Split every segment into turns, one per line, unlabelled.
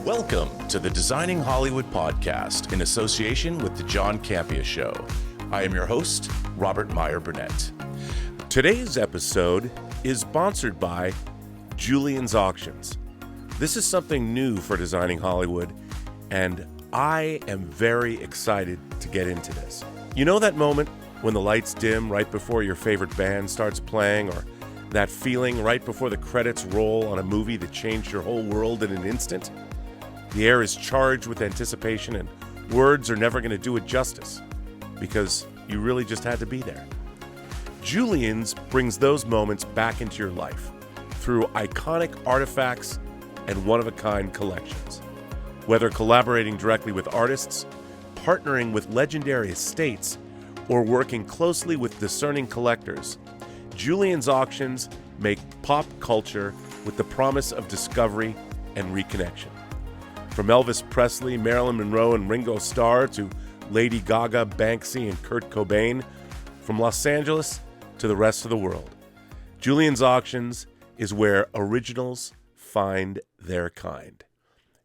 Welcome to the Designing Hollywood podcast in association with the John Campea Show. I am your host, Robert Meyer Burnett. Today's episode is sponsored by Julien's Auctions. This is something new for Designing Hollywood, and I am very excited to get into this. You know that moment when the lights dim right before your favorite band starts playing, or that feeling right before the credits roll on a movie that changed your whole world in an instant? The air is charged with anticipation, and words are never going to do it justice because you really just had to be there. Julien's brings those moments back into your life through iconic artifacts and one-of-a-kind collections. Whether collaborating directly with artists, partnering with legendary estates, or working closely with discerning collectors, Julien's Auctions make pop culture with the promise of discovery and reconnection. From Elvis Presley, Marilyn Monroe, and Ringo Starr to Lady Gaga, Banksy, and Kurt Cobain, from Los Angeles to the rest of the world, Julien's Auctions is where originals find their kind.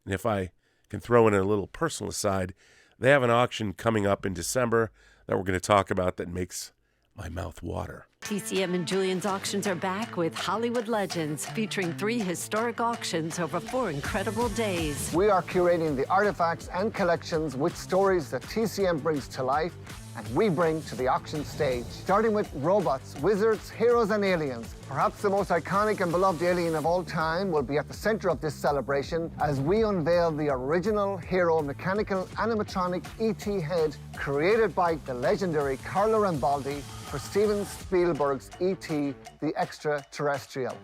And if I can throw in a little personal aside, they have an auction coming up in December that we're going to talk about that makes my mouth water.
TCM and Julien's Auctions are back with Hollywood Legends, featuring 3 historic auctions over 4 incredible days.
We are curating the artifacts and collections with stories that TCM brings to life and we bring to the auction stage. Starting with robots, wizards, heroes, and aliens. Perhaps the most iconic and beloved alien of all time will be at the center of this celebration as we unveil the original hero mechanical animatronic E.T. head created by the legendary Carlo Rambaldi for Steven Spielberg's E.T. the Extraterrestrial.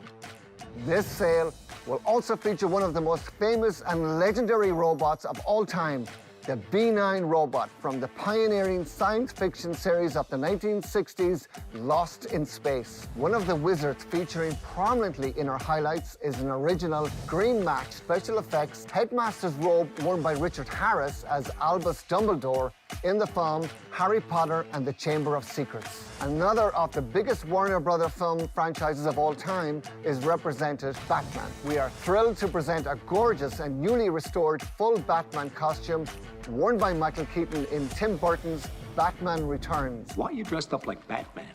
This sale will also feature one of the most famous and legendary robots of all time, the B-9 robot from the pioneering science fiction series of the 1960s, Lost in Space. One of the wizards featuring prominently in our highlights is an original green match special effects headmaster's robe worn by Richard Harris as Albus Dumbledore in the film Harry Potter and the Chamber of Secrets. Another of the biggest Warner Brother film franchises of all time is represented Batman. We are thrilled to present a gorgeous and newly restored full Batman costume worn by Michael Keaton in Tim Burton's Batman Returns.
Why are you dressed up like Batman?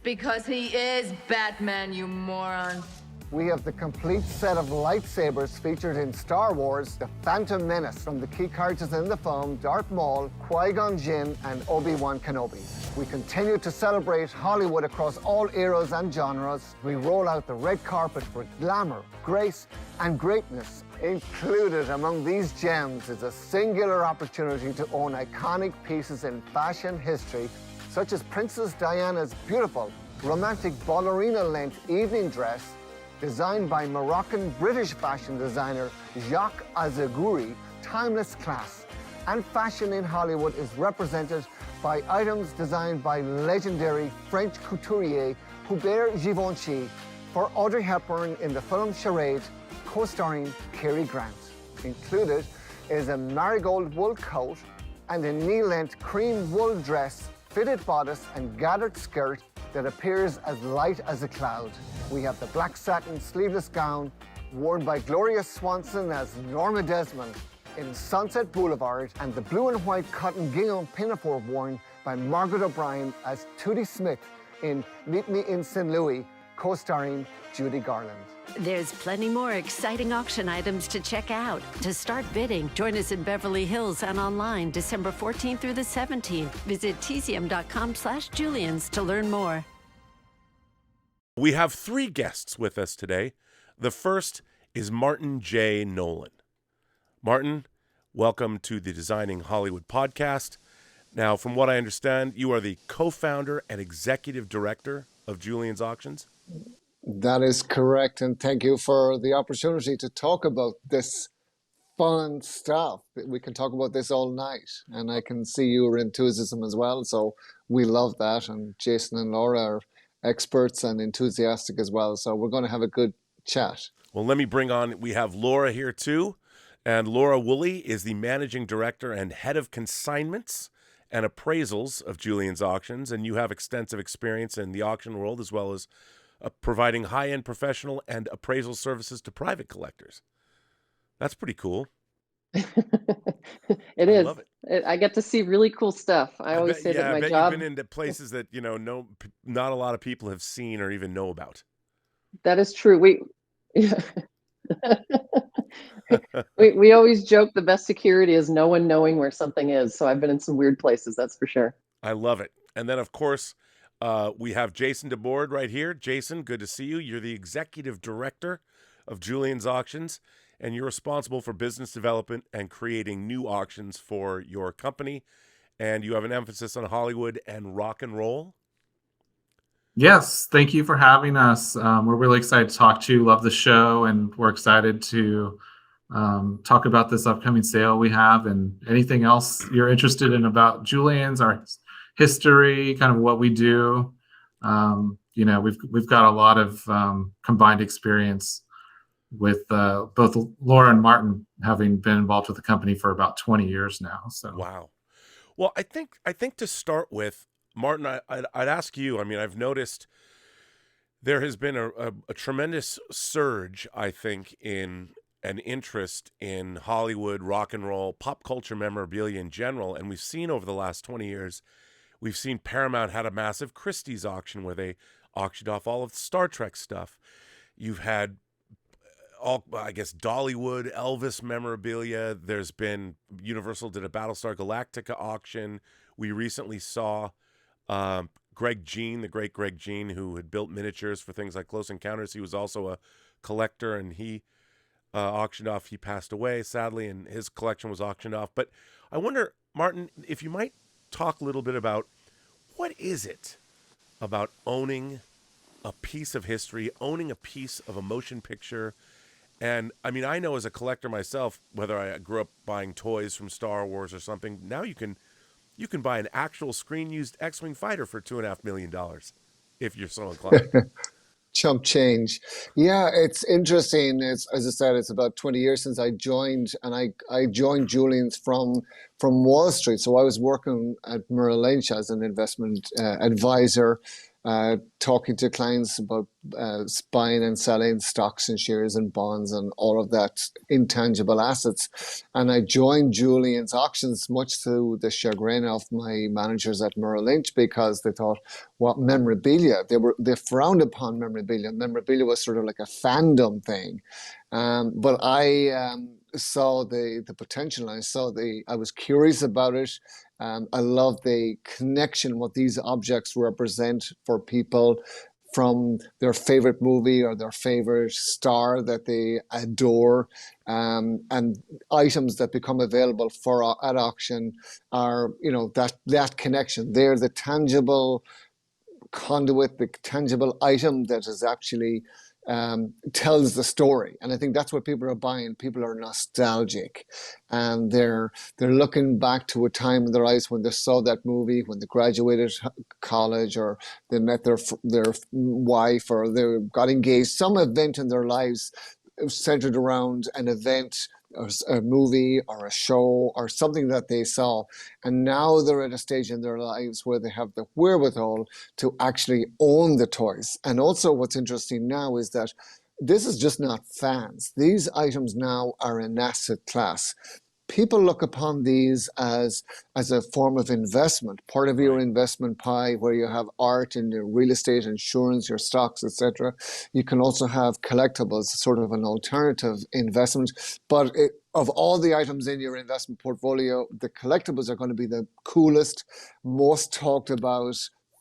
Because he is Batman, you moron.
We have the complete set of lightsabers featured in Star Wars, The Phantom Menace, from the key characters in the film, Darth Maul, Qui-Gon Jinn, and Obi-Wan Kenobi. We continue to celebrate Hollywood across all eras and genres. We roll out the red carpet for glamour, grace, and greatness. Included among these gems is a singular opportunity to own iconic pieces in fashion history, such as Princess Diana's beautiful, romantic ballerina-length evening dress, designed by Moroccan-British fashion designer Jacques Azaguri, timeless class. And fashion in Hollywood is represented by items designed by legendary French couturier Hubert Givenchy for Audrey Hepburn in the film Charade, co-starring Cary Grant. Included is a marigold wool coat and a knee-length cream wool dress, fitted bodice and gathered skirt that appears as light as a cloud. We have the black satin sleeveless gown worn by Gloria Swanson as Norma Desmond in Sunset Boulevard, and the blue and white cotton gingham pinafore worn by Margaret O'Brien as Tootie Smith in Meet Me in St. Louis, co-starring Judy Garland.
There's plenty more exciting auction items to check out. To start bidding, join us in Beverly Hills and online December 14th through the 17th. Visit tcm.com/Juliens to learn more.
We have 3 guests with us today. The first is Martin J. Nolan. Martin, welcome to the Designing Hollywood podcast. Now, from what I understand, you are the co-founder and executive director of Julien's Auctions.
That is correct, and thank you for the opportunity to talk about this fun stuff. We can talk about this all night, and I can see your enthusiasm as well, so we love that, and Jason and Laura are experts and enthusiastic as well, so we're going to have a good chat.
Well, let me bring on, we have Laura here too, and Laura Woolley is the managing director and head of consignments and appraisals of Julien's Auctions, and you have extensive experience in the auction world as well as providing high-end professional and appraisal services to private collectors. That's pretty cool.
It
I
is.
love it.
I get to see really cool stuff. I always say that
I
my
bet
job,
you've been into places that, not a lot of people have seen or even know about.
that is true. We always joke the best security is no one knowing where something is. So I've been in some weird places, that's for sure.
I love it. And then, of course, we have Jason DeBoard right here. Jason, good to see you. You're the executive director of Julien's Auctions, and you're responsible for business development and creating new auctions for your company. And you have an emphasis on Hollywood and rock and roll.
Yes, thank you for having us. We're really excited to talk to you. Love the show, and we're excited to talk about this upcoming sale we have and anything else you're interested in about Julien's, our history, kind of what we do. We've got a lot of combined experience with both Laura and Martin having been involved with the company for about 20 years now. So
wow. Well, I think to start with, Martin, I'd ask you. I mean, I've noticed there has been a tremendous surge, I think, in an interest in Hollywood, rock and roll, pop culture memorabilia in general. And we've seen over the last 20 years, we've seen Paramount had a massive Christie's auction where they auctioned off all of the Star Trek stuff. You've had Dollywood, Elvis memorabilia. There's been Universal did a Battlestar Galactica auction. We recently saw Greg Jean, the great Greg Jean, who had built miniatures for things like Close Encounters. He was also a collector, and he auctioned off. He passed away, sadly, and his collection was auctioned off. But I wonder, Martin, if you might talk a little bit about what is it about owning a piece of history, owning a piece of a motion picture. And I mean, I know as a collector myself, whether I grew up buying toys from Star Wars or something, now you can buy an actual screen-used X-Wing fighter for $2.5 million if you're so inclined.
Chump change. Yeah, it's interesting. It's, as I said, it's about 20 years since I joined, and I joined Julien's from Wall Street. So I was working at Merrill Lynch as an investment advisor, talking to clients about buying and selling stocks and shares and bonds and all of that intangible assets. And I joined Julien's Auctions much to the chagrin of my managers at Merrill Lynch, because they thought, what memorabilia? They frowned upon memorabilia. Memorabilia was sort of like a fandom thing. But I saw the potential. I was curious about it. I love the connection, what these objects represent for people from their favorite movie or their favorite star that they adore, and items that become available at auction are, that connection. They're the tangible conduit, the tangible item that is actually tells the story. And I think that's what people are buying. People are nostalgic, and they're looking back to a time in their lives when they saw that movie, when they graduated college, or they met their wife, or they got engaged. Some event in their lives centered around an event, or a movie, or a show, or something that they saw. And now they're at a stage in their lives where they have the wherewithal to actually own the toys. And also what's interesting now is that this is just not fans. These items now are an asset class. People look upon these as a form of investment, part of your investment pie, where you have art and your real estate, insurance, your stocks, etc. You can also have collectibles, sort of an alternative investment. But of all the items in your investment portfolio, the collectibles are going to be the coolest, most talked about,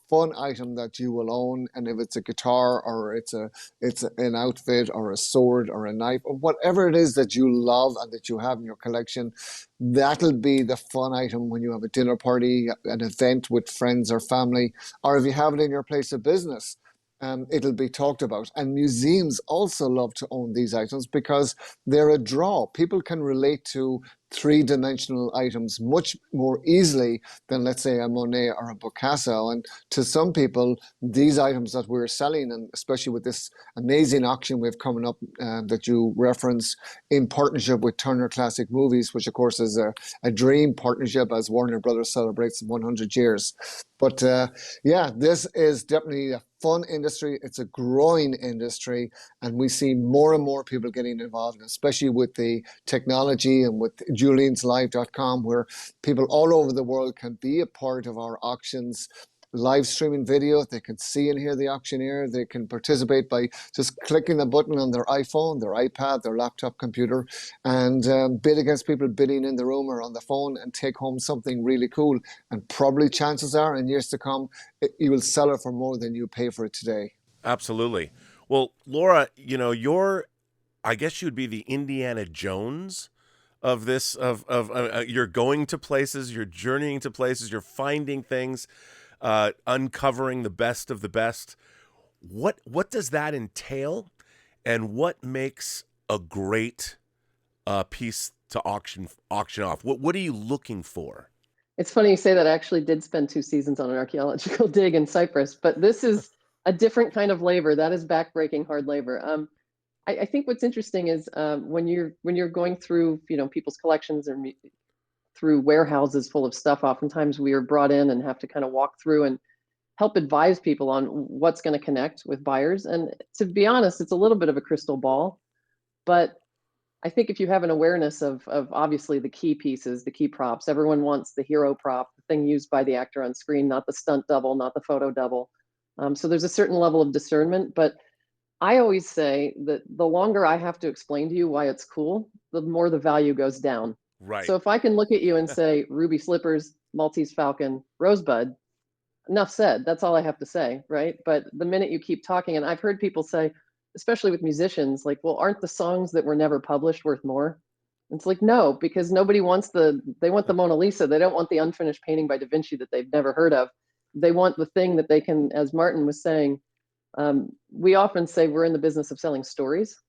fun item that you will own. And if it's a guitar, or it's an outfit, or a sword, or a knife, or whatever it is that you love and that you have in your collection, that'll be the fun item when you have a dinner party, an event with friends or family, or if you have it in your place of business. It'll be talked about. And museums also love to own these items because they're a draw. People can relate to three-dimensional items much more easily than, let's say, a Monet or a Picasso. And to some people, these items that we're selling, and especially with this amazing auction we have coming up that you referenced in partnership with Turner Classic Movies, which of course is a dream partnership as Warner Brothers celebrates 100 years. But yeah, this is definitely a fun industry. It's a growing industry, and we see more and more people getting involved, especially with the technology and with julianslive.com, where people all over the world can be a part of our auctions. Live streaming video, they can see and hear the auctioneer. They can participate by just clicking the button on their iPhone, their iPad, their laptop computer, and bid against people bidding in the room or on the phone and take home something really cool. And probably chances are in years to come, you will sell it for more than you pay for it today.
Absolutely. Well, Laura, I guess you'd be the Indiana Jones of this, you're going to places, you're journeying to places, you're finding things, uncovering the best of the best. What does that entail, and what makes a great piece to auction off? What are you looking for?
It's funny you say that. I actually did spend 2 seasons on an archaeological dig in Cyprus, but this is a different kind of labor. That is backbreaking hard labor. I think what's interesting is when you're going through people's collections or through warehouses full of stuff, oftentimes we are brought in and have to kind of walk through and help advise people on what's going to connect with buyers. And to be honest, it's a little bit of a crystal ball, but I think if you have an awareness of obviously the key pieces, the key props, everyone wants the hero prop, the thing used by the actor on screen, not the stunt double, not the photo double. So there's a certain level of discernment, but I always say that the longer I have to explain to you why it's cool, the more the value goes down.
Right.
So if I can look at you and say ruby slippers, Maltese falcon, rosebud, enough said. That's all I have to say, right? But the minute you keep talking, and I've heard people say, especially with musicians, like, well, aren't the songs that were never published worth more? And it's like, no, because nobody wants they want the Mona Lisa. They don't want the unfinished painting by Da Vinci that they've never heard of. They want the thing that they can, as Martin was saying, we often say we're in the business of selling stories.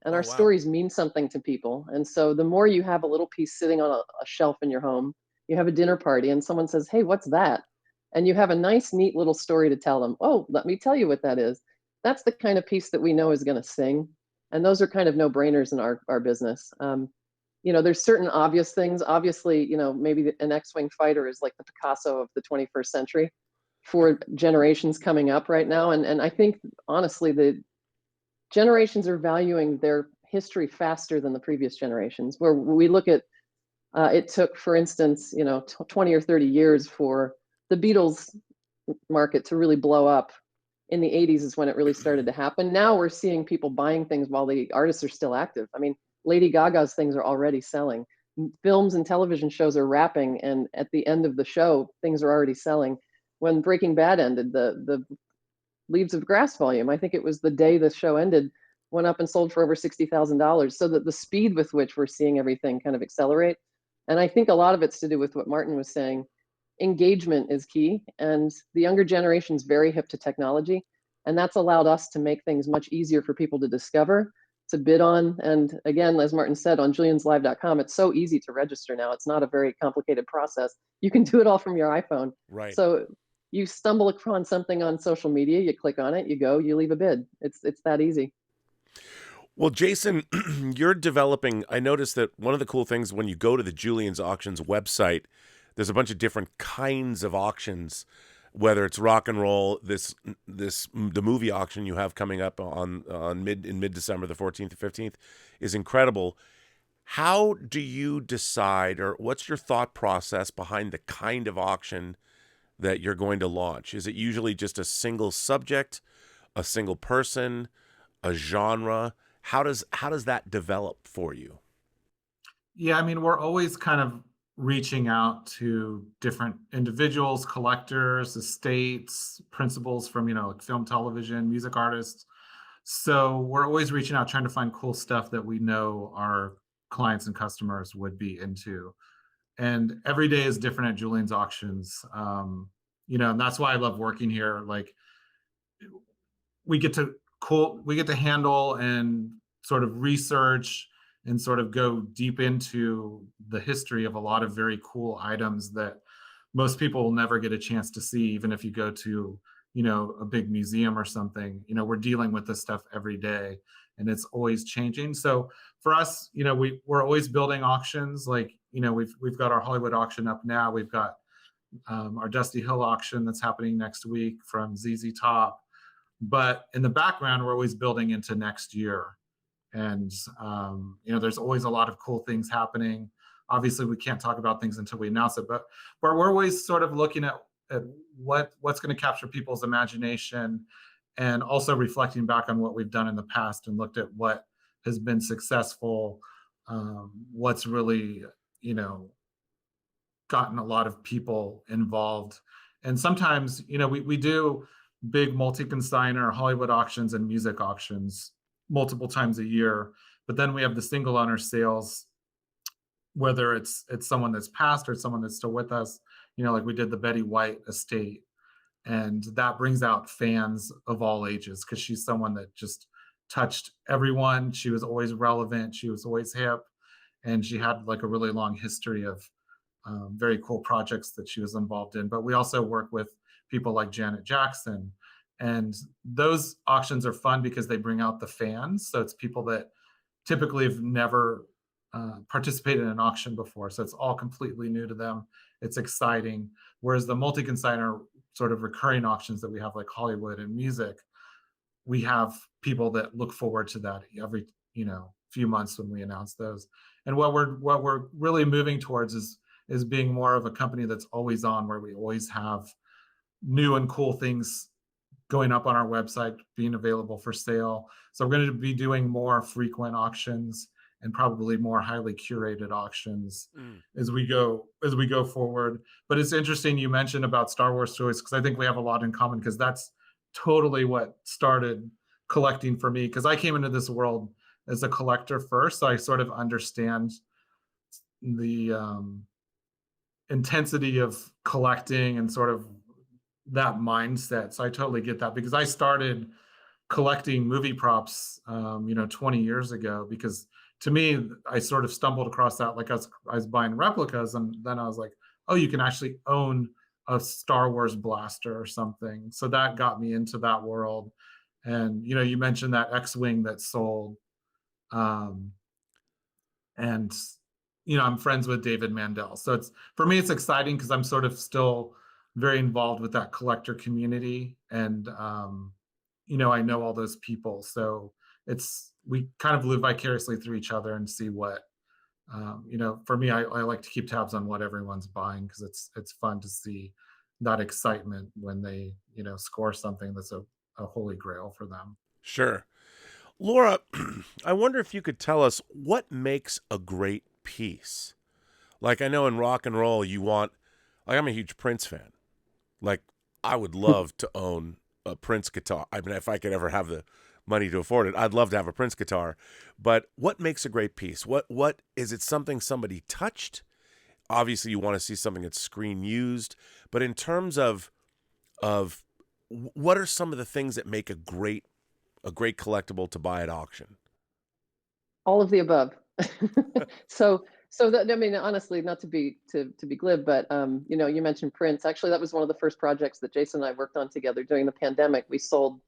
And our stories mean something to people. And so the more you have a little piece sitting on a shelf in your home, you have a dinner party and someone says, hey, what's that? And you have a nice, neat little story to tell them. Oh, let me tell you what that is. That's the kind of piece that we know is going to sing. And those are kind of no-brainers in our business. There's certain obvious things. Obviously, maybe an X-Wing fighter is like the Picasso of the 21st century for generations coming up right now. And I think, honestly, the generations are valuing their history faster than the previous generations, where we look at, it took, for instance, 20 or 30 years for the Beatles market to really blow up. In the 80s is when it really started to happen. Now we're seeing people buying things while the artists are still active. I mean, Lady Gaga's things are already selling. Films and television shows are wrapping, and at the end of the show, things are already selling. When Breaking Bad ended, the Leaves of Grass volume, I think it was the day the show ended, went up and sold for over $60,000. So that the speed with which we're seeing everything kind of accelerate. And I think a lot of it's to do with what Martin was saying. Engagement is key, and the younger generation's very hip to technology. And that's allowed us to make things much easier for people to discover, to bid on. And again, as Martin said, on julianslive.com, it's so easy to register now. It's not a very complicated process. You can do it all from your iPhone.
Right.
So you stumble upon something on social media, you click on it, you go, you leave a bid. It's that easy.
Well, Jason, you're developing, I noticed that one of the cool things when you go to the Julian's Auctions website, there's a bunch of different kinds of auctions, whether it's rock and roll, the movie auction you have coming up in mid-December, the 14th to 15th, is incredible. How do you decide, or what's your thought process behind the kind of auction that you're going to launch? Is it usually just a single subject, a single person, a genre? How does that develop for you?
Yeah, I mean, we're always kind of reaching out to different individuals, collectors, estates, principals from, like film, television, music artists. So we're always reaching out, trying to find cool stuff that we know our clients and customers would be into. And every day is different at Julian's Auctions. And that's why I love working here. Like, we get to handle and sort of research and sort of go deep into the history of a lot of very cool items that most people will never get a chance to see, even if you go to, a big museum or something. We're dealing with this stuff every day, and it's always changing. So for us, we're always building auctions. Like, we've got our Hollywood auction up now. We've got our Dusty Hill auction that's happening next week from ZZ Top. But in the background, we're always building into next year. And, there's always a lot of cool things happening. Obviously, we can't talk about things until we announce it, but we're always sort of looking at what's going to capture people's imagination, and also reflecting back on what we've done in the past and looked at what has been successful, what's really, gotten a lot of people involved. And sometimes, we do big multi-consigner Hollywood auctions and music auctions multiple times a year, but then we have the single owner sales, whether it's someone that's passed or someone that's still with us, like we did the Betty White estate. And that brings out fans of all ages, because she's someone that just touched everyone. She was always relevant. She was always hip. And she had like a really long history of very cool projects that she was involved in. But we also work with people like Janet Jackson. And those auctions are fun because they bring out the fans. So it's people that typically have never participated in an auction before. So it's all completely new to them. It's exciting. Whereas the multi-consigner sort of recurring auctions that we have, like Hollywood and music, we have people that look forward to that every few months when we announce those. And what we're really moving towards is being more of a company that's always on, where we always have new and cool things going up on our website, being available for sale. So we're going to be doing more frequent auctions and probably more highly curated auctions as we go forward. But it's interesting you mentioned about Star Wars toys, because I think we have a lot in common, because that's totally what started collecting for me, because I came into this world as a collector first. So I sort of understand the intensity of collecting and sort of that mindset. So I totally get that, because I started collecting movie props 20 years ago, because to me, I sort of stumbled across that. Like I was buying replicas, and then I was like, oh, you can actually own a Star Wars blaster or something. So that got me into that world. And you mentioned that X-Wing that sold, and I'm friends with David Mandel. So for me, it's exciting because I'm sort of still very involved with that collector community, and I know all those people. So we kind of live vicariously through each other and see what, for me, I like to keep tabs on what everyone's buying, because it's fun to see that excitement when they, score something that's a holy grail for them.
Sure. Laura, I wonder if you could tell us what makes a great piece. Like, I know in rock and roll, I'm a huge Prince fan. Like, I would love to own a Prince guitar. I mean, if I could ever have the money to afford it, I'd love to have a Prince guitar. But what makes a great piece? What is it? Something somebody touched? Obviously, you want to see something that's screen used. But in terms of what are some of the things that make a great collectible to buy at auction?
All of the above. So that, I mean, honestly, not to be glib, but you mentioned Prince. Actually, that was one of the first projects that Jason and I worked on together during the pandemic. We sold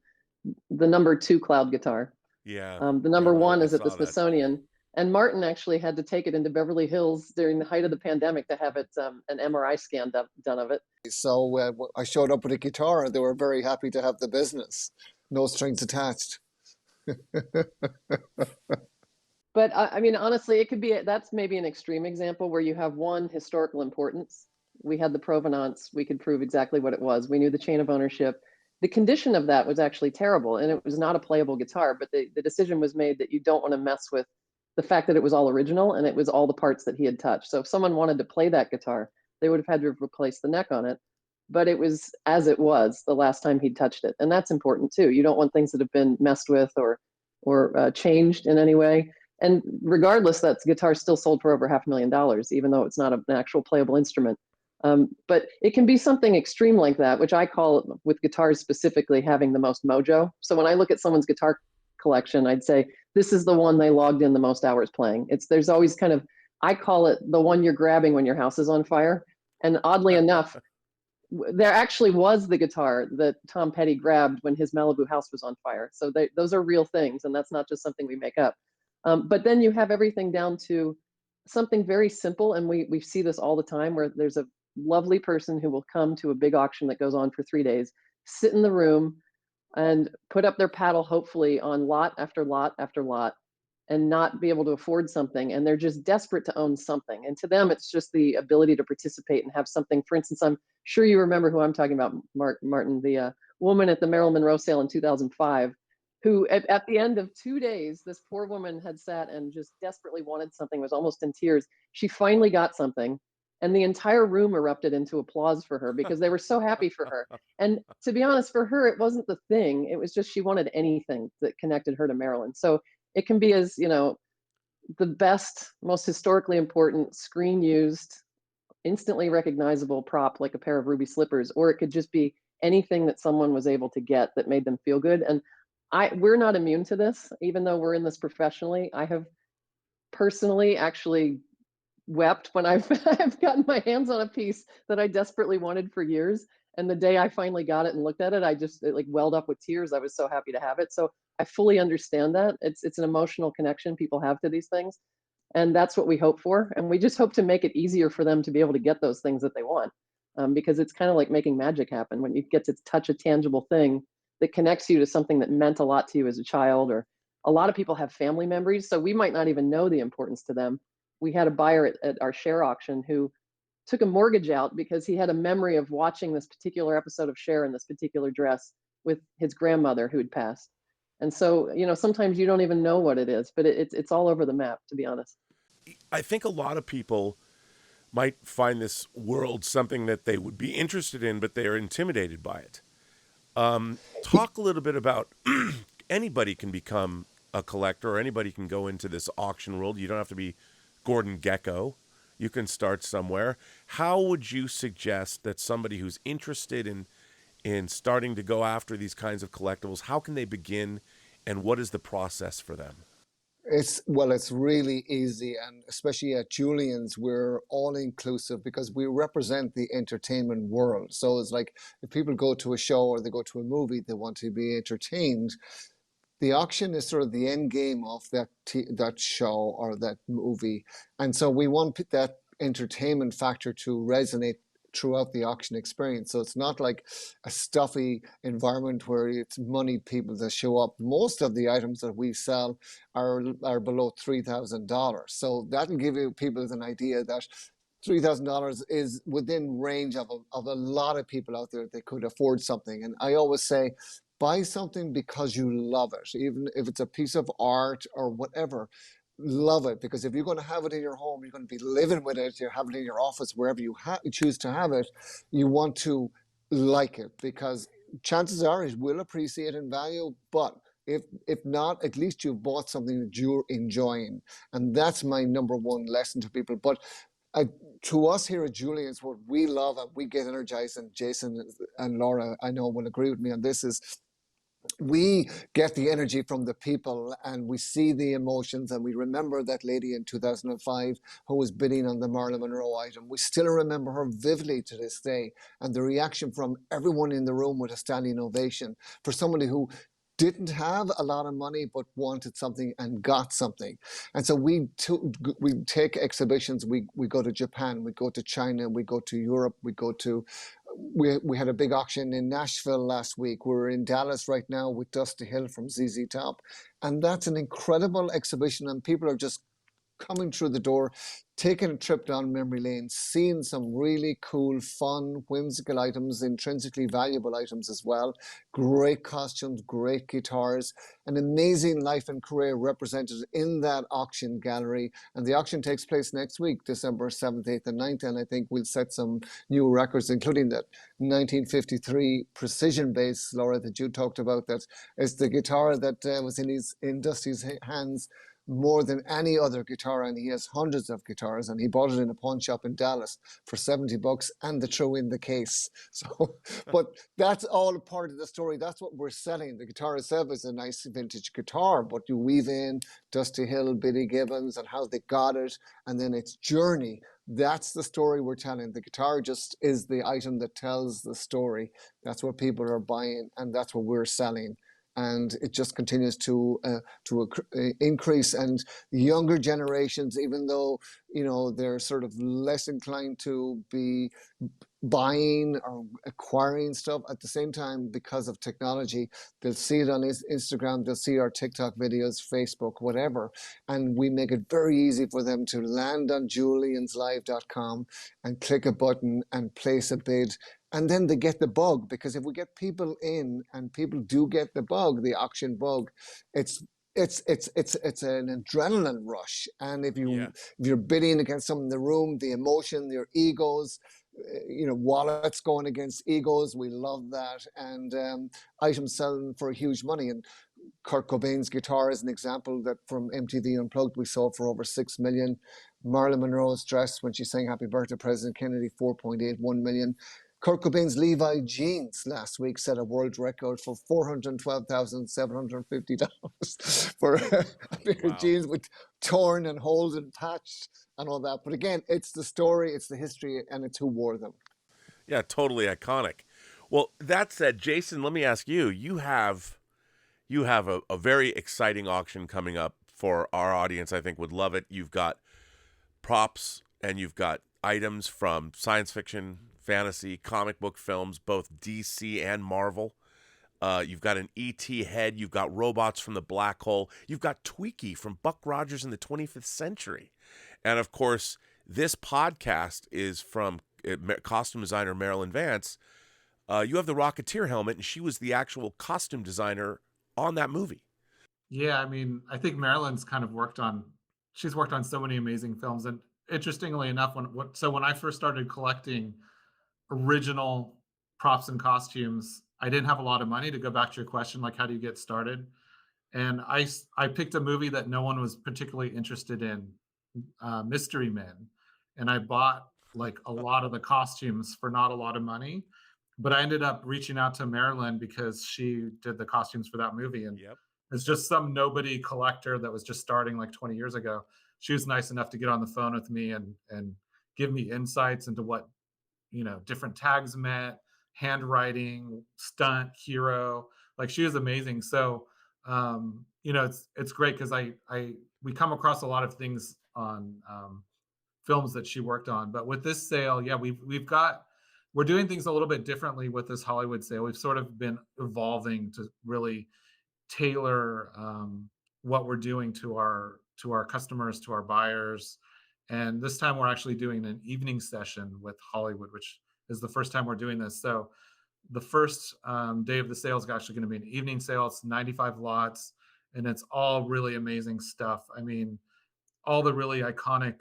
the number 2 cloud guitar.
Yeah.
The number 1 is at the Smithsonian, and Martin actually had to take it into Beverly Hills during the height of the pandemic to have it an MRI scan done of it.
So I showed up with a guitar, and they were very happy to have the business. No strings attached.
But I mean, honestly, that's maybe an extreme example where you have one historical importance. We had the provenance. We could prove exactly what it was. We knew the chain of ownership. The condition of that was actually terrible, and it was not a playable guitar, but the decision was made that you don't want to mess with the fact that it was all original and it was all the parts that he had touched. So if someone wanted to play that guitar, they would have had to replace the neck on it. But it was as it was the last time he'd touched it. And that's important too. You don't want things that have been messed with or changed in any way. And regardless, that guitar still sold for over $500,000, even though it's not an actual playable instrument. But it can be something extreme like that, which I call, with guitars specifically, having the most mojo. So when I look at someone's guitar collection, I'd say, this is the one they logged in the most hours playing. There's always kind of, I call it the one you're grabbing when your house is on fire. And oddly enough, there actually was the guitar that Tom Petty grabbed when his Malibu house was on fire. So those are real things, and that's not just something we make up. But then you have everything down to something very simple, and we see this all the time, where there's a lovely person who will come to a big auction that goes on for 3 days, sit in the room, and put up their paddle, hopefully on lot after lot after lot, and not be able to afford something. And they're just desperate to own something. And to them, it's just the ability to participate and have something. For instance, I'm sure you remember who I'm talking about, Martin, the woman at the Marilyn Monroe sale in 2005, who at the end of 2 days, this poor woman had sat and just desperately wanted something, was almost in tears. She finally got something. And the entire room erupted into applause for her because they were so happy for her. And to be honest, for her, it wasn't the thing. It was just she wanted anything that connected her to Marilyn. So it can be as, the best, most historically important, screen used, instantly recognizable prop like a pair of ruby slippers, or it could just be anything that someone was able to get that made them feel good. And we're not immune to this, even though we're in this professionally. I have personally actually wept when I've gotten my hands on a piece that I desperately wanted for years. And the day I finally got it and looked at it, it like welled up with tears. I was so happy to have it. So I fully understand that. It's an emotional connection people have to these things. And that's what we hope for. And we just hope to make it easier for them to be able to get those things that they want. Because it's kind of like making magic happen when you get to touch a tangible thing that connects you to something that meant a lot to you as a child. Or a lot of people have family memories, so we might not even know the importance to them. We had a buyer at our Cher auction who took a mortgage out because he had a memory of watching this particular episode of Cher in this particular dress with his grandmother who had passed. And so, sometimes you don't even know what it is, but it's all over the map, to be honest.
I think a lot of people might find this world something that they would be interested in, but they are intimidated by it. Talk a little bit about anybody can become a collector, or anybody can go into this auction world. You don't have to be Gordon Gekko. You can start somewhere. How would you suggest that somebody who's interested in starting to go after these kinds of collectibles, how can they begin, and what is the process for them?
It's really easy, and especially at Julien's, we're all inclusive because we represent the entertainment world. So it's like if people go to a show or they go to a movie, they want to be entertained. The auction is sort of the end game of that show or that movie, and so we want that entertainment factor to resonate throughout the auction experience. So it's not like a stuffy environment where it's money people that show up. Most of the items that we sell are below $3,000. So that'll give you people an idea that $3,000 is within range of a lot of people out there that could afford something. And I always say, buy something because you love it, even if it's a piece of art or whatever. Love it, because if you're going to have it in your home, you're going to be living with it, you have it in your office, wherever you choose to have it, you want to like it, because chances are it will appreciate in value. But if not, at least you've bought something that you're enjoying. And that's my number one lesson to people. But to us here at Julien's, what we love and we get energized, and Jason and Laura, I know, will agree with me on this, is we get the energy from the people, and we see the emotions, and we remember that lady in 2005 who was bidding on the Marilyn Monroe item. We still remember her vividly to this day, and the reaction from everyone in the room with a standing ovation for somebody who didn't have a lot of money but wanted something and got something. And so we take exhibitions, we go to Japan, we go to China, we go to Europe, we had a big auction in Nashville last week. We're in Dallas right now with Dusty Hill from ZZ Top. And that's an incredible exhibition, and people are just coming through the door, taking a trip down memory lane, seeing some really cool, fun, whimsical items, intrinsically valuable items as well. Great costumes, great guitars, an amazing life and career represented in that auction gallery. And the auction takes place next week, December 7th, 8th, and 9th. And I think we'll set some new records, including that 1953 precision bass, Laura, that you talked about. That is the guitar that was in Dusty's hands more than any other guitar, and he has hundreds of guitars, and he bought it in a pawn shop in Dallas for $70 and they threw in the case. So, but that's all a part of the story. That's what we're selling. The guitar itself is a nice vintage guitar, but you weave in Dusty Hill, Billy Gibbons, and how they got it, and then its journey. That's the story we're telling. The guitar just is the item that tells the story. That's what people are buying, and that's what we're selling. And it just continues to increase. And younger generations, even though they're sort of less inclined to be buying or acquiring stuff. At the same time, because of technology, they'll see it on Instagram, they'll see our TikTok videos, Facebook, whatever, and we make it very easy for them to land on julianslive.com and click a button and place a bid. And then they get the bug, because if we get people in and people do get the bug, the auction bug, it's an adrenaline rush. And if you're bidding against someone in the room, the emotion, your egos, wallets going against egos, we love that. And items selling for huge money. And Kurt Cobain's guitar is an example that from MTV Unplugged we sold for over 6 million. Marilyn Monroe's dress when she sang Happy Birthday President Kennedy, 4.81 million. Kurt Cobain's Levi jeans last week set a world record for $412,750 for a pair of jeans with torn and holes and patched and all that. But again, it's the story, it's the history, and it's who wore them.
Yeah, totally iconic. Well, that said, Jason, let me ask you, you have a very exciting auction coming up for our audience. I think would love it. You've got props and you've got items from science fiction, fantasy, comic book films, both DC and Marvel. You've got an E.T. head. You've got robots from the black hole. You've got Tweaky from Buck Rogers in the 25th century. And, of course, this podcast is from costume designer Marilyn Vance. You have the Rocketeer helmet, and she was the actual costume designer on that movie.
Yeah, I mean, I think Marilyn's kind of she's worked on so many amazing films. And interestingly enough, when I first started collecting original props and costumes, I didn't have a lot of money, to go back to your question, like how do you get started? And I picked a movie that no one was particularly interested in, Mystery Men, and I bought like a lot of the costumes for not a lot of money, but I ended up reaching out to Marilyn because she did the costumes for that movie, and it's just some nobody collector that was just starting like 20 years ago. She was nice enough to get on the phone with me and give me insights into what different tags meant, handwriting, stunt, hero. Like, she was amazing. So it's great because we come across a lot of things on films that she worked on. But with this sale, we're doing things a little bit differently with this Hollywood sale. We've sort of been evolving to really tailor what we're doing to our customers, to our buyers. And this time we're actually doing an evening session with Hollywood, which is the first time we're doing this. So the first day of the sale is actually going to be an evening sale. It's 95 lots, and it's all really amazing stuff. I mean, all the really iconic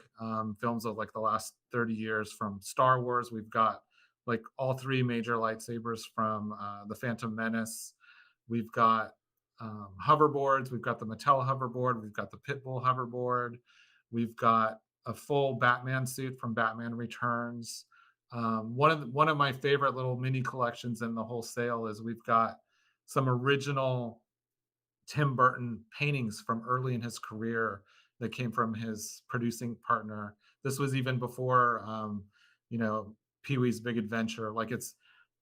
films of like the last 30 years from Star Wars. We've got like all three major lightsabers from the Phantom Menace. We've got hoverboards. We've got the Mattel hoverboard. We've got the Pitbull hoverboard. We've got a full Batman suit from Batman Returns. One of my favorite little mini collections in the whole sale is we've got some original Tim Burton paintings from early in his career that came from his producing partner. This was even before, Pee-wee's Big Adventure. Like, it's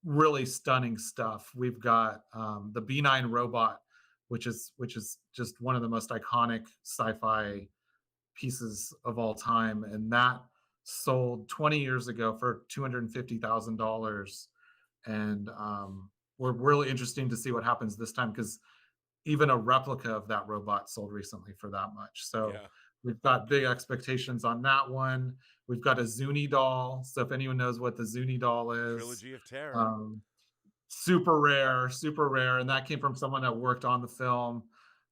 really stunning stuff. We've got the B9 robot, which is just one of the most iconic sci-fi pieces of all time, and that sold 20 years ago for $250,000. And we're really interesting to see what happens this time, because even a replica of that robot sold recently for that much. So we've got big expectations on that one. We've got a Zuni doll. So if anyone knows what the Zuni doll is,
Trilogy of Terror.
Super rare. And that came from someone that worked on the film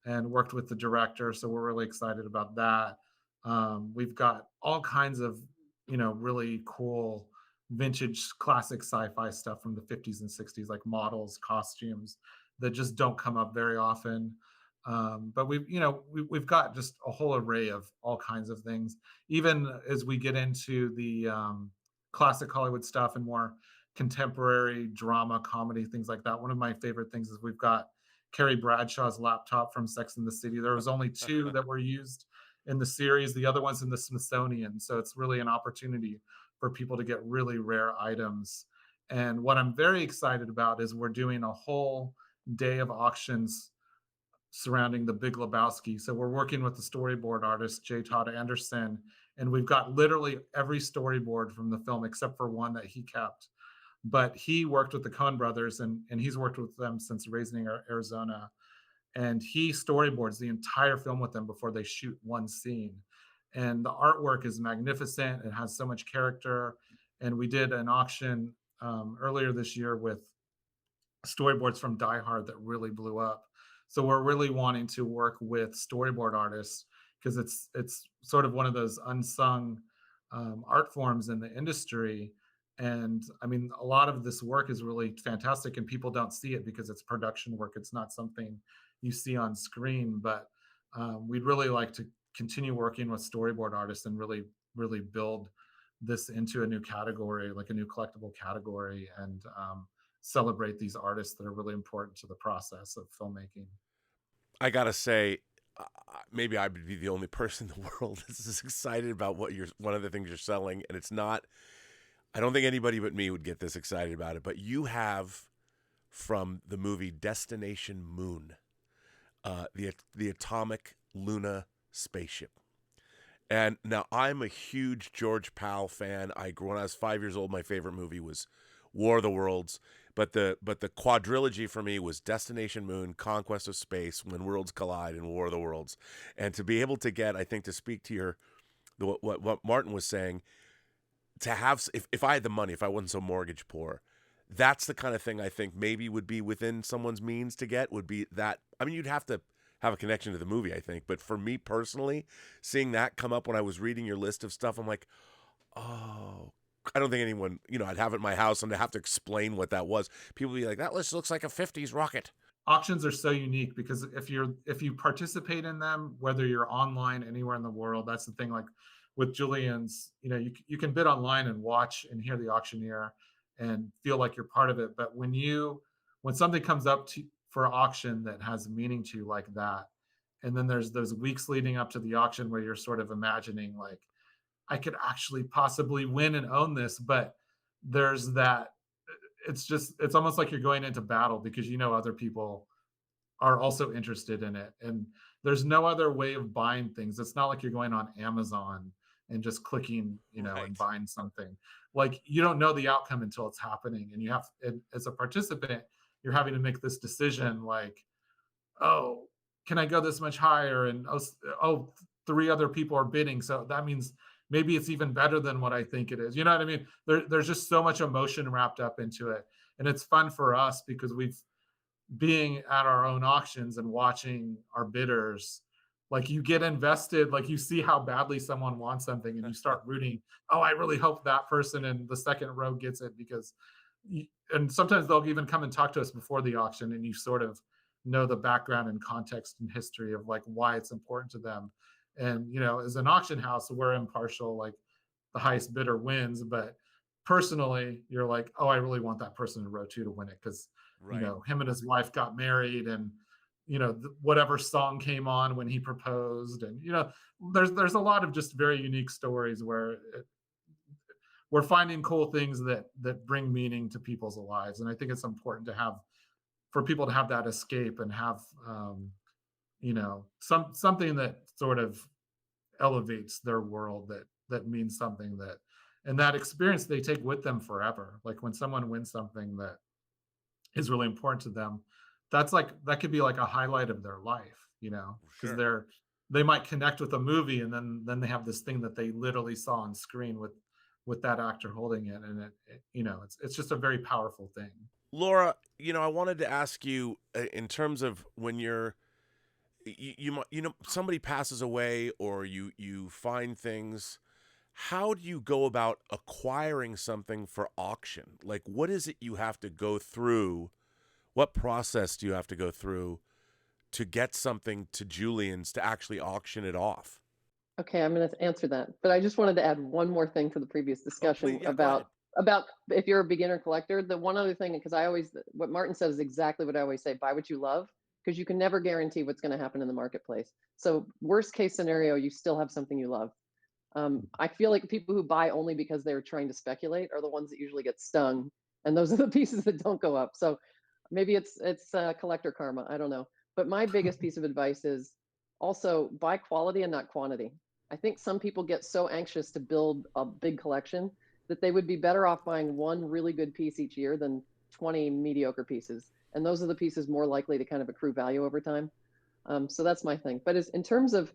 and worked with the director. So we're really excited about that. We've got all kinds of, really cool vintage classic sci-fi stuff from the 50s and 60s, like models, costumes that just don't come up very often. But we've got just a whole array of all kinds of things. Even as we get into the classic Hollywood stuff and more contemporary drama, comedy, things like that. One of my favorite things is we've got Carrie Bradshaw's laptop from Sex and the City. There was only 2 that were used in the series. The other one's in the Smithsonian. So it's really an opportunity for people to get really rare items. And what I'm very excited about is we're doing a whole day of auctions surrounding the Big Lebowski. So we're working with the storyboard artist, J. Todd Anderson, and we've got literally every storyboard from the film except for one that he kept but he worked with the Coen brothers, and he's worked with them since Raising Arizona. And he storyboards the entire film with them before they shoot one scene. And the artwork is magnificent. It has so much character. And we did an auction earlier this year with storyboards from Die Hard that really blew up. So we're really wanting to work with storyboard artists, because it's sort of one of those unsung art forms in the industry. And I mean, a lot of this work is really fantastic, and people don't see it because it's production work. It's not something you see on screen, but we'd really like to continue working with storyboard artists and really, really build this into a new category, like a new collectible category, and celebrate these artists that are really important to the process of filmmaking.
I gotta say, maybe I would be the only person in the world that's as excited about one of the things you're selling, and it's not. I don't think anybody but me would get this excited about it. But you have, from the movie Destination Moon, the atomic Luna spaceship. And now I'm a huge George Powell fan. When I was 5 years old, my favorite movie was War of the Worlds. But the quadrilogy for me was Destination Moon, Conquest of Space, When Worlds Collide, and War of the Worlds. And to be able to get, I think, to speak to what Martin was saying, to have, if I had the money, if I wasn't so mortgage poor, that's the kind of thing I think maybe would be within someone's means to get, would be that. I mean, you'd have to have a connection to the movie, I think. But for me personally, seeing that come up when I was reading your list of stuff, I'm like, oh, I don't think anyone, I'd have it in my house and I'd have to explain what that was. People would be like, that list looks like a 50s rocket.
Auctions are so unique because if you participate in them, whether you're online anywhere in the world, that's the thing. Like with Julien's, you can bid online and watch and hear the auctioneer and feel like you're part of it. But when something comes up for auction that has meaning to you like that, and then there's those weeks leading up to the auction where you're sort of imagining like, I could actually possibly win and own this, but there's that, it's almost like you're going into battle because other people are also interested in it. And there's no other way of buying things. It's not like you're going on Amazon and just clicking,
Right.
and buying something. Like, you don't know the outcome until it's happening. And as a participant, you're having to make this decision like, oh, can I go this much higher? And oh, 3 other people are bidding. So that means maybe it's even better than what I think it is. You know what I mean? There's just so much emotion wrapped up into it. And it's fun for us because being at our own auctions and watching our bidders, like you get invested, like you see how badly someone wants something and you start rooting. Oh, I really hope that person in the second row gets it and sometimes they'll even come and talk to us before the auction and you sort of know the background and context and history of like why it's important to them. And, as an auction house, we're impartial, like the highest bidder wins. But personally, you're like, oh, I really want that person in row 2 to win it because,
Right.
Him and his wife got married and, whatever song came on when he proposed. And, there's a lot of just very unique stories where we're finding cool things that bring meaning to people's lives. And I think it's important for people to have that escape and have, something that sort of elevates their world that means something and that experience they take with them forever. Like when someone wins something that is really important to them, that could be like a highlight of their life, because
Sure.
they might connect with a movie and then they have this thing that they literally saw on screen with that actor holding it. And it's just a very powerful thing.
Laura, I wanted to ask you in terms of when somebody passes away or you find things, how do you go about acquiring something for auction? Like, what is it you have to go through? What process do you have to go through to get something to Julien's to actually auction it off?
Okay, I'm going to answer that. But I just wanted to add one more thing to the previous discussion
Yeah, go ahead.
about if you're a beginner collector. The one other thing, because what Martin said is exactly what I always say: buy what you love, because you can never guarantee what's going to happen in the marketplace. So worst case scenario, you still have something you love. I feel like people who buy only because they're trying to speculate are the ones that usually get stung, and those are the pieces that don't go up. So maybe it's collector karma. I don't know. But my biggest piece of advice is also buy quality and not quantity. I think some people get so anxious to build a big collection that they would be better off buying one really good piece each year than 20 mediocre pieces. And those are the pieces more likely to kind of accrue value over time. So that's my thing. But in terms of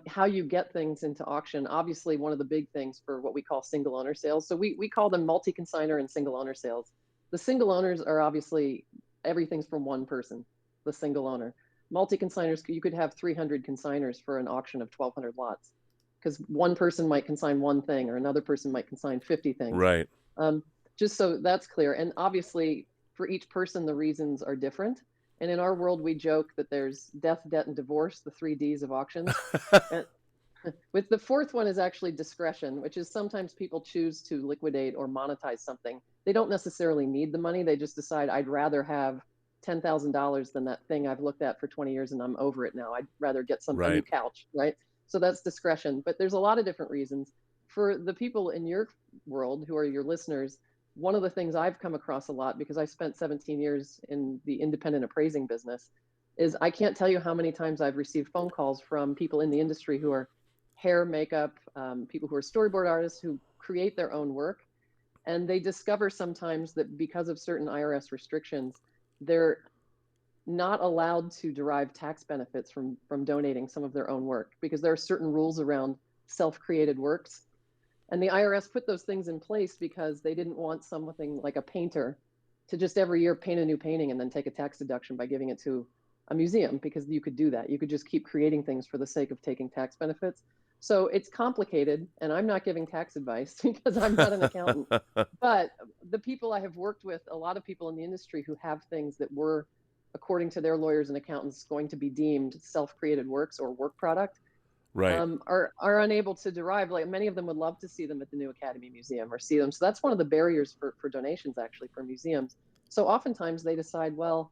how you get things into auction, obviously one of the big things for what we call single owner sales. So we call them multi-consignor and single owner sales. The single owners are obviously everything's from one person, the single owner. Multi-consignors, you could have 300 consignors for an auction of 1,200 lots, because one person might consign one thing or another person might consign 50 things.
Right.
Just so that's clear. And obviously for each person, the reasons are different. And in our world, we joke that there's death, debt, and divorce, the 3 Ds of auctions. And with the fourth one is actually discretion, which is sometimes people choose to liquidate or monetize something. They don't necessarily need the money. They just decide, I'd rather have $10,000 than that thing I've looked at for 20 years and I'm over it now. I'd rather get a new couch, right? So that's discretion. But there's a lot of different reasons. For the people in your world who are your listeners, one of the things I've come across a lot, because I spent 17 years in the independent appraising business, is I can't tell you how many times I've received phone calls from people in the industry who are hair, makeup, people who are storyboard artists who create their own work. And they discover sometimes that because of certain IRS restrictions, they're not allowed to derive tax benefits from donating some of their own work, because there are certain rules around self-created works. And the IRS put those things in place because they didn't want something like a painter to just every year paint a new painting and then take a tax deduction by giving it to a museum, because you could do that. You could just keep creating things for the sake of taking tax benefits. So it's complicated, and I'm not giving tax advice because I'm not an accountant. But the people I have worked with, a lot of people in the industry who have things that were, according to their lawyers and accountants, going to be deemed self-created works or work product, are unable to derive. Like, many of them would love to see them at the new Academy Museum or see them. So that's one of the barriers for donations, actually, for museums. So oftentimes they decide, well,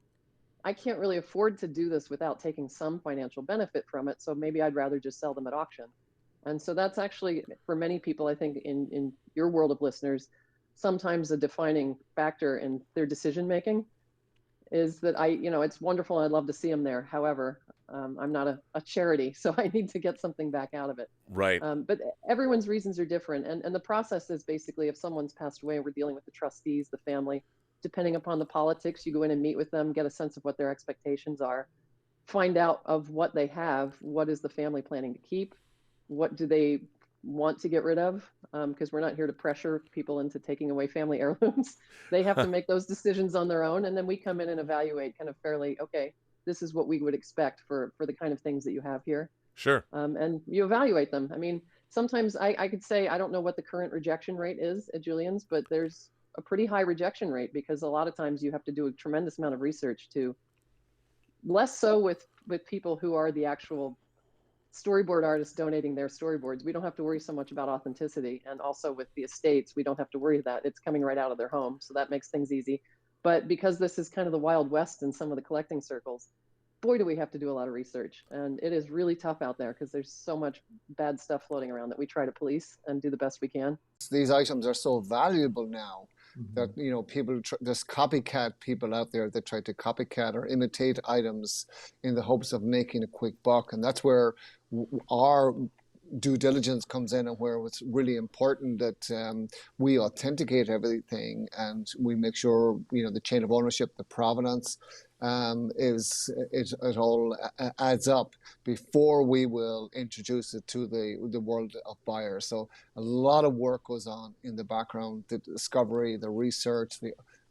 I can't really afford to do this without taking some financial benefit from it, so maybe I'd rather just sell them at auction. And so that's actually, for many people, I think in your world of listeners, sometimes a defining factor in their decision making is that it's wonderful and I'd love to see them there. However, I'm not a charity, so I need to get something back out of it.
Right.
But everyone's reasons are different. And the process is basically, if someone's passed away, we're dealing with the trustees, the family. Depending upon the politics, you go in and meet with them, get a sense of what their expectations are, find out of what they have, what is the family planning to keep, what do they want to get rid of, because we're not here to pressure people into taking away family heirlooms. They have to make those decisions on their own, and then we come in and evaluate kind of fairly, okay, this is what we would expect for the kind of things that you have here.
Sure.
And you evaluate them. I mean, sometimes I could say, I don't know what the current rejection rate is at Julien's, but there's a pretty high rejection rate, because a lot of times you have to do a tremendous amount of research to, less so with people who are the actual storyboard artists donating their storyboards. We don't have to worry so much about authenticity. And also with the estates, we don't have to worry that it's coming right out of their home. So that makes things easy. But because this is kind of the Wild West in some of the collecting circles, boy, do we have to do a lot of research. And it is really tough out there because there's so much bad stuff floating around that we try to police and do the best we can.
These items are so valuable now that, people, there's copycat people out there that try to copycat or imitate items in the hopes of making a quick buck. And that's where our due diligence comes in, and where it's really important that we authenticate everything and we make sure, the chain of ownership, the provenance, it all adds up before we will introduce it to the world of buyers. So a lot of work goes on in the background, the discovery, the research,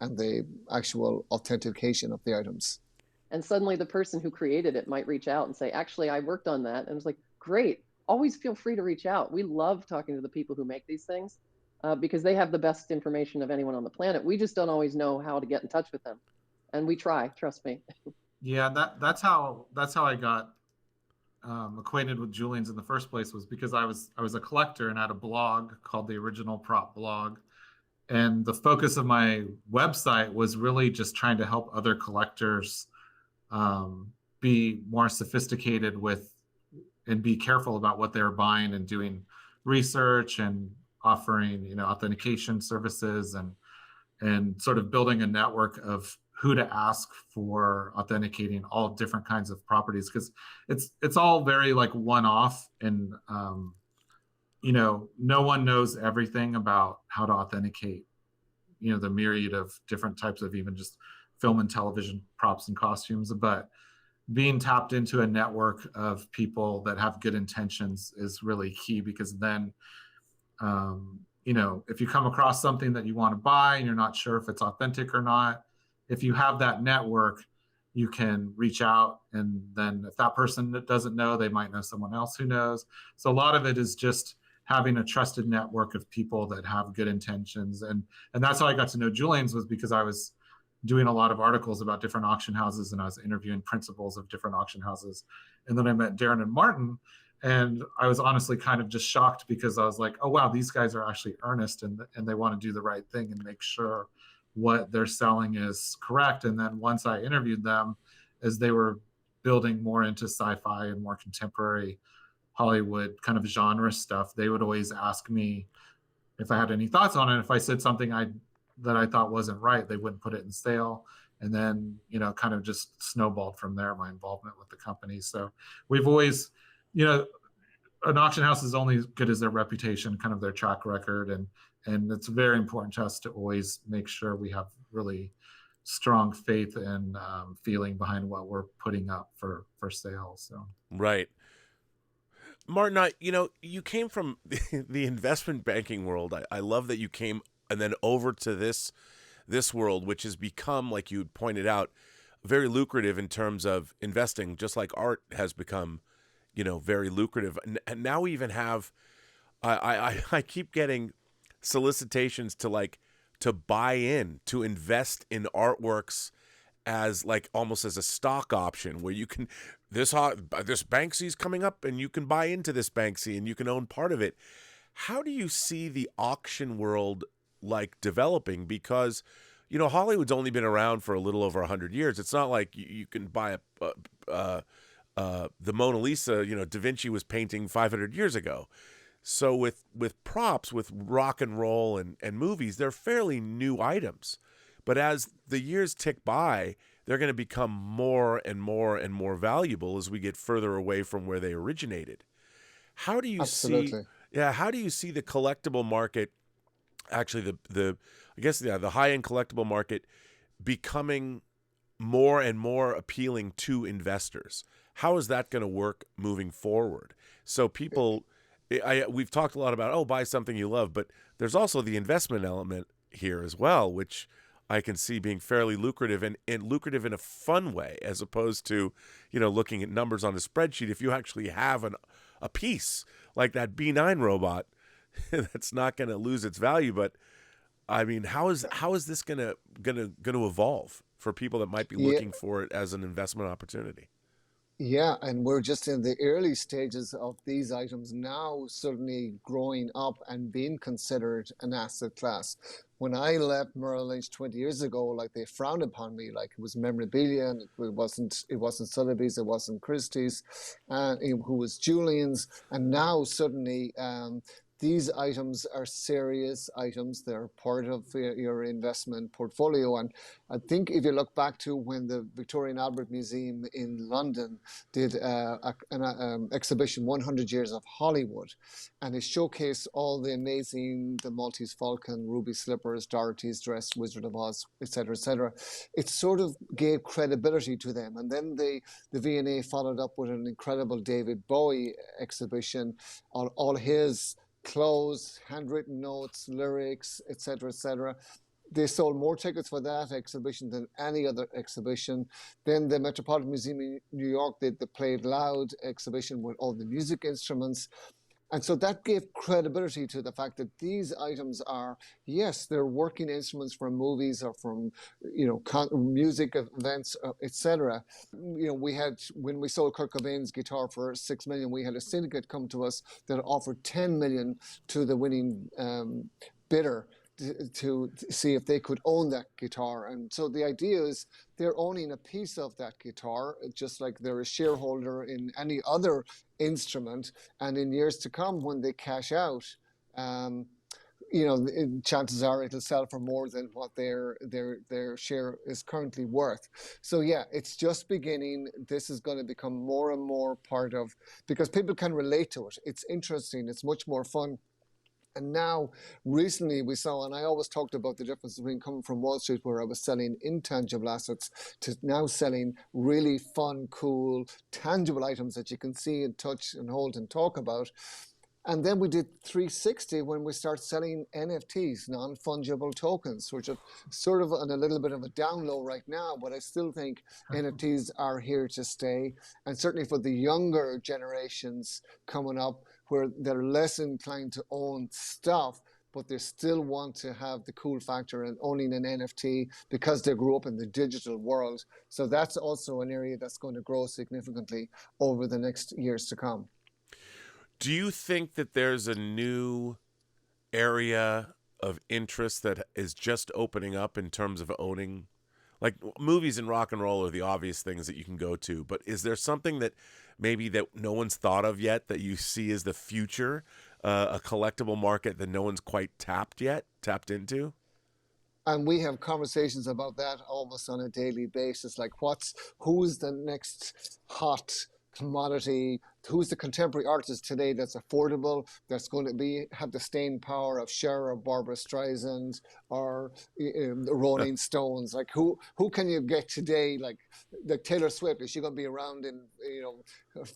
and the actual authentication of the items.
And suddenly the person who created it might reach out and say, actually, I worked on that. And it's like, great. Always feel free to reach out. We love talking to the people who make these things because they have the best information of anyone on the planet. We just don't always know how to get in touch with them. And we try, trust me.
Yeah, that's how I got acquainted with Julien's in the first place, was because I was a collector and had a blog called the Original Prop Blog. And the focus of my website was really just trying to help other collectors be more sophisticated with and be careful about what they're buying, and doing research and offering, authentication services and sort of building a network of who to ask for authenticating all different kinds of properties, because it's all very like one-off, and no one knows everything about how to authenticate, the myriad of different types of even just film and television props and costumes. But being tapped into a network of people that have good intentions is really key, because then, if you come across something that you want to buy and you're not sure if it's authentic or not, if you have that network, you can reach out, and then if that person doesn't know, they might know someone else who knows. So a lot of it is just having a trusted network of people that have good intentions. And that's how I got to know Julien's, was because I was doing a lot of articles about different auction houses, and I was interviewing principals of different auction houses. And then I met Darren and Martin, and I was honestly kind of just shocked, because I was like, oh, wow, these guys are actually earnest, and they want to do the right thing and make sure what they're selling is correct. And then once I interviewed them, as they were building more into sci-fi and more contemporary Hollywood kind of genre stuff, they would always ask me if I had any thoughts on it. If I said something that I thought wasn't right, they wouldn't put it in sale. And then, kind of just snowballed from there, my involvement with the company. So we've always, an auction house is only as good as their reputation, kind of their track record. And it's very important to us to always make sure we have really strong faith and feeling behind what we're putting up for sale. So
Right. Martin, you came from the investment banking world. I love that you came and then over to this world, which has become, like you pointed out, very lucrative in terms of investing, just like art has become, very lucrative. And now we even have, I keep getting solicitations to buy in, to invest in artworks as almost as a stock option, where you can, this Banksy's coming up and you can buy into this Banksy and you can own part of it. How do you see the auction world developing? Because, Hollywood's only been around for a little over 100 years. It's not like you can buy the Mona Lisa, Da Vinci was painting 500 years ago. So with props, with rock and roll and movies, they're fairly new items. But as the years tick by, they're going to become more and more and more valuable as we get further away from where they originated. How do you
Absolutely.
how do you see the collectible market, actually the high-end collectible market, becoming more and more appealing to investors? How is that going to work moving forward? So people, we've talked a lot about, buy something you love, but there's also the investment element here as well, which I can see being fairly lucrative, and lucrative in a fun way, as opposed to, looking at numbers on a spreadsheet. If you actually have a piece like that B9 robot, that's not going to lose its value. But I mean, how is this going to evolve for people that might be looking for it as an investment opportunity?
Yeah, and we're just in the early stages of these items now suddenly growing up and being considered an asset class. When I left Merrill Lynch 20 years ago, they frowned upon me, it was memorabilia, and it wasn't Sotheby's, it wasn't Christie's, who was Julien's, and now suddenly these items are serious items. They're part of your investment portfolio. And I think if you look back to when the Victoria and Albert Museum in London did an exhibition, 100 Years of Hollywood, and it showcased all the amazing, the Maltese Falcon, Ruby Slippers, Dorothy's Dress, Wizard of Oz, etc., etc. It sort of gave credibility to them. And then the V&A followed up with an incredible David Bowie exhibition on all his clothes, handwritten notes, lyrics, etc., etc. They sold more tickets for that exhibition than any other exhibition. Then the Metropolitan Museum in New York did the Play It Loud exhibition with all the music instruments. And so that gave credibility to the fact that these items are, yes, they're working instruments from movies or from, music events, etc. We had, when we sold Kurt Cobain's guitar for $6 million, we had a syndicate come to us that offered $10 million to the winning bidder to see if they could own that guitar. And so the idea is they're owning a piece of that guitar, just like they're a shareholder in any other instrument. And in years to come, when they cash out, chances are it'll sell for more than what their share is currently worth. So yeah, it's just beginning. This is going to become more and more part of, because people can relate to it. It's interesting. It's much more fun. And now, recently we saw, and I always talked about the difference between coming from Wall Street, where I was selling intangible assets, to now selling really fun, cool, tangible items that you can see and touch and hold and talk about. And then we did 360 when we start selling NFTs, non-fungible tokens, which are sort of on a little bit of a down low right now, but I still think NFTs are here to stay. And certainly for the younger generations coming up, where they're less inclined to own stuff, but they still want to have the cool factor in owning an NFT because they grew up in the digital world. So that's also an area that's going to grow significantly over the next years to come.
Do you think that there's a new area of interest that is just opening up in terms of owning? Like, movies and rock and roll are the obvious things that you can go to, but is there something that maybe that no one's thought of yet that you see as the future, a collectible market that no one's quite tapped into?
And we have conversations about that almost on a daily basis. Like, who's the next hot commodity? Who's the contemporary artist today that's affordable, that's going to have the staying power of Cher or Barbra Streisand or the Rolling Stones? Like, who can you get today? Like Taylor Swift, is she going to be around in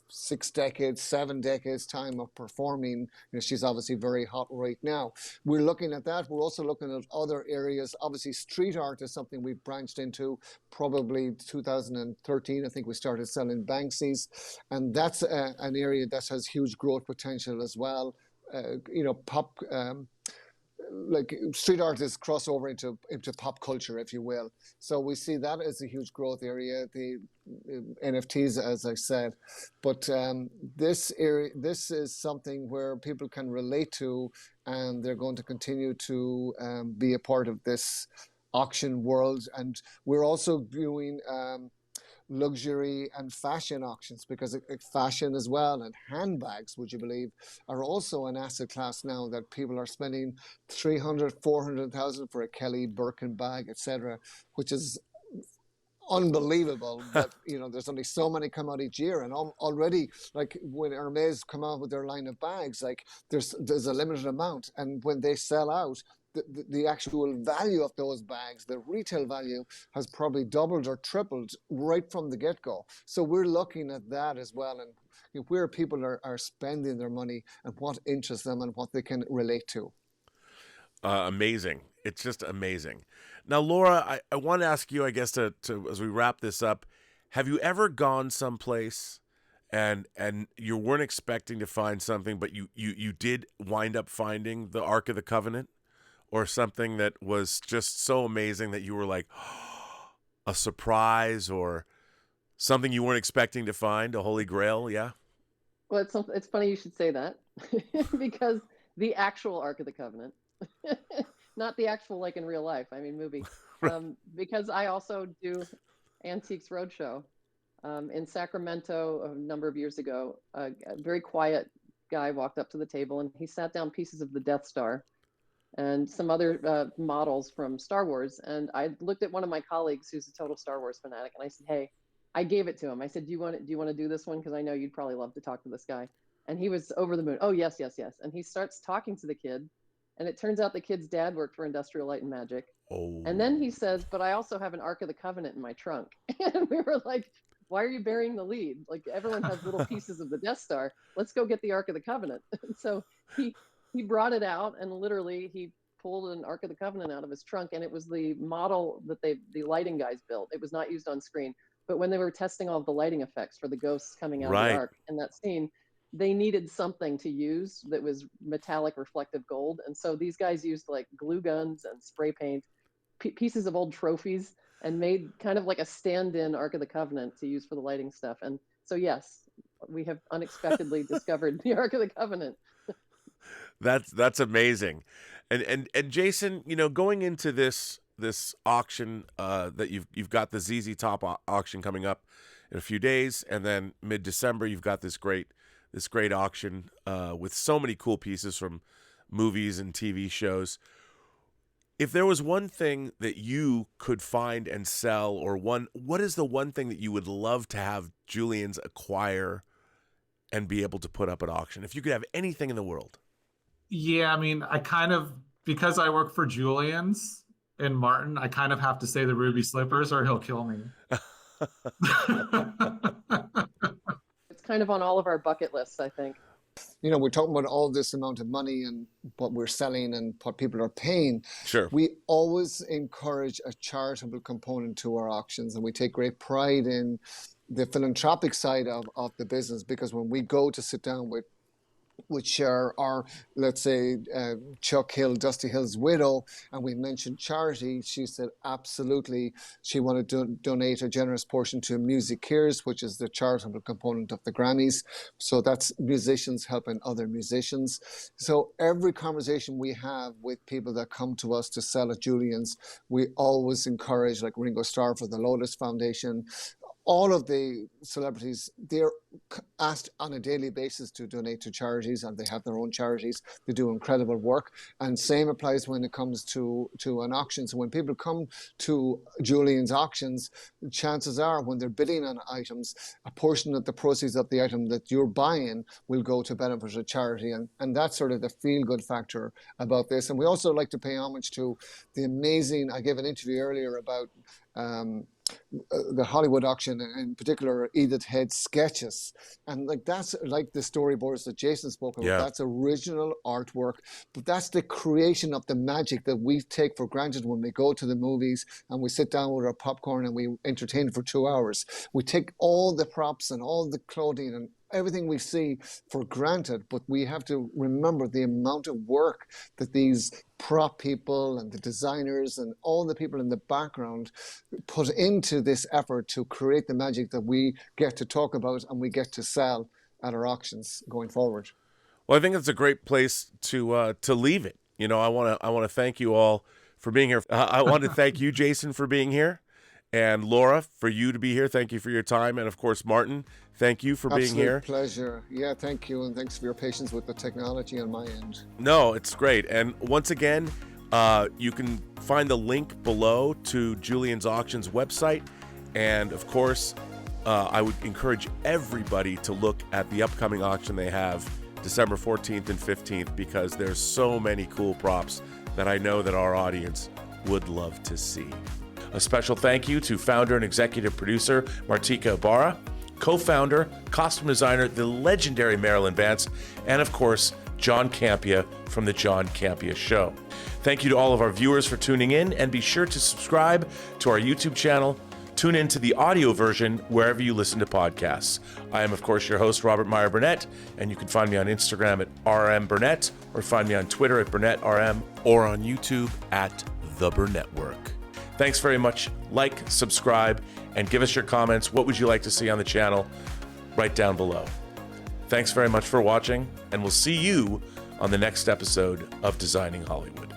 6 decades, 7 decades time of performing? She's obviously very hot right now. We're looking at that. We're also looking at other areas. Obviously, street art is something we've branched into. Probably 2013, I think we started selling Banksy's, and that's an area that has huge growth potential as well. Pop, like street art is crossover into pop culture, if you will. So we see that as a huge growth area. The NFTs, as I said, but this is something where people can relate to, and they're going to continue to be a part of this auction world. And we're also doing luxury and fashion auctions, because fashion as well, and handbags, would you believe, are also an asset class now that people are spending 300, 400,000 for a Kelly Birkin bag, etc., which is unbelievable. But there's only so many come out each year, and already, like when Hermes come out with their line of bags, like there's a limited amount, and when they sell out, the actual value of those bags, the retail value, has probably doubled or tripled right from the get-go. So we're looking at that as well, and where people are spending their money and what interests them and what they can relate to.
Amazing. It's just amazing. Now, Laura, I want to ask you, I guess, to as we wrap this up, have you ever gone someplace and you weren't expecting to find something, but you did wind up finding the Ark of the Covenant? Or something that was just so amazing that you were like, oh, a surprise, or something you weren't expecting to find, a holy grail? Yeah.
Well, it's funny you should say that because the actual Ark of the Covenant, not the actual like in real life, I mean movie, because I also do Antiques Roadshow in Sacramento a number of years ago. A very quiet guy walked up to the table and he sat down pieces of the Death Star and some other models from Star Wars. And I looked at one of my colleagues who's a total Star Wars fanatic, and I said, hey, I gave it to him. I said, do you want to do this one? Because I know you'd probably love to talk to this guy. And he was over the moon. Oh, yes. And he starts talking to the kid. And it turns out the kid's dad worked for Industrial Light and Magic.
Oh.
And then he says, but I also have an Ark of the Covenant in my trunk. And we were like, why are you burying the lead? Like, everyone has little pieces of the Death Star. Let's go get the Ark of the Covenant. And so he brought it out, and literally he pulled an Ark of the Covenant out of his trunk, and it was the model that the lighting guys built. It was not used on screen, but when they were testing all of the lighting effects for the ghosts coming out of the Ark in that scene, they needed something to use that was metallic reflective gold. And so these guys used like glue guns and spray paint, pieces of old trophies, and made kind of like a stand-in Ark of the Covenant to use for the lighting stuff. And so, yes, we have unexpectedly discovered the Ark of the Covenant.
That's amazing. And Jason, going into this auction that you've got the ZZ Top auction coming up in a few days, and then mid-December you've got this great auction with so many cool pieces from movies and TV shows. If there was one thing that you could find and sell, or what is the one thing that you would love to have Julien's acquire and be able to put up at auction? If you could have anything in the world.
Yeah, I mean, because I work for Julien's and Martin, I kind of have to say the ruby slippers or he'll kill me.
It's kind of on all of our bucket lists, I think.
You know, we're talking about all this amount of money and what we're selling and what people are paying.
Sure.
We always encourage a charitable component to our auctions, and we take great pride in the philanthropic side of the business, because when we go to sit down with Cher, or let's say Chuck Hill, Dusty Hill's widow, and we mentioned charity, she said absolutely she wanted to donate a generous portion to Music Cares, which is the charitable component of the Grammys. So that's musicians helping other musicians. So every conversation we have with people that come to us to sell at Julien's, we always encourage, like Ringo Starr for the Lotus Foundation. All of the celebrities, they're asked on a daily basis to donate to charities, and they have their own charities. They do incredible work. And same applies when it comes to an auction. So when people come to Julien's auctions, chances are when they're bidding on items, a portion of the proceeds of the item that you're buying will go to benefit a charity. And that's sort of the feel-good factor about this. And we also like to pay homage to the amazing, I gave an interview earlier about the Hollywood auction, in particular Edith Head's sketches, and like that's like the storyboards that Jason spoke about.
Yeah.
That's original artwork, but that's the creation of the magic that we take for granted when we go to the movies and we sit down with our popcorn and we entertain for 2 hours. We take all the props and all the clothing and everything we see for granted, but we have to remember the amount of work that these prop people and the designers and all the people in the background put into this effort to create the magic that we get to talk about and we get to sell at our auctions going forward.
Well, I think that's a great place to leave it. You know, I want to thank you all for being here. I want to thank you, Jason, for being here. And Laura, for you to be here, thank you for your time. And of course, Martin, thank you for being here.
Absolute pleasure. Yeah, thank you. And thanks for your patience with the technology on my end.
No, it's great. And once again, you can find the link below to Julien's Auctions website. And of course, I would encourage everybody to look at the upcoming auction they have December 14th and 15th, because there's so many cool props that I know that our audience would love to see. A special thank you to founder and executive producer Martika Ibarra, co-founder, costume designer, the legendary Marilyn Vance, and of course, John Campea from The John Campea Show. Thank you to all of our viewers for tuning in, and be sure to subscribe to our YouTube channel. Tune in to the audio version wherever you listen to podcasts. I am, of course, your host, Robert Meyer Burnett, and you can find me on Instagram at RMBurnett, or find me on Twitter at BurnettRM, or on YouTube at The Burnett Work. Thanks very much. Like, subscribe, and give us your comments. What would you like to see on the channel? Right down below. Thanks very much for watching, and we'll see you on the next episode of Designing Hollywood.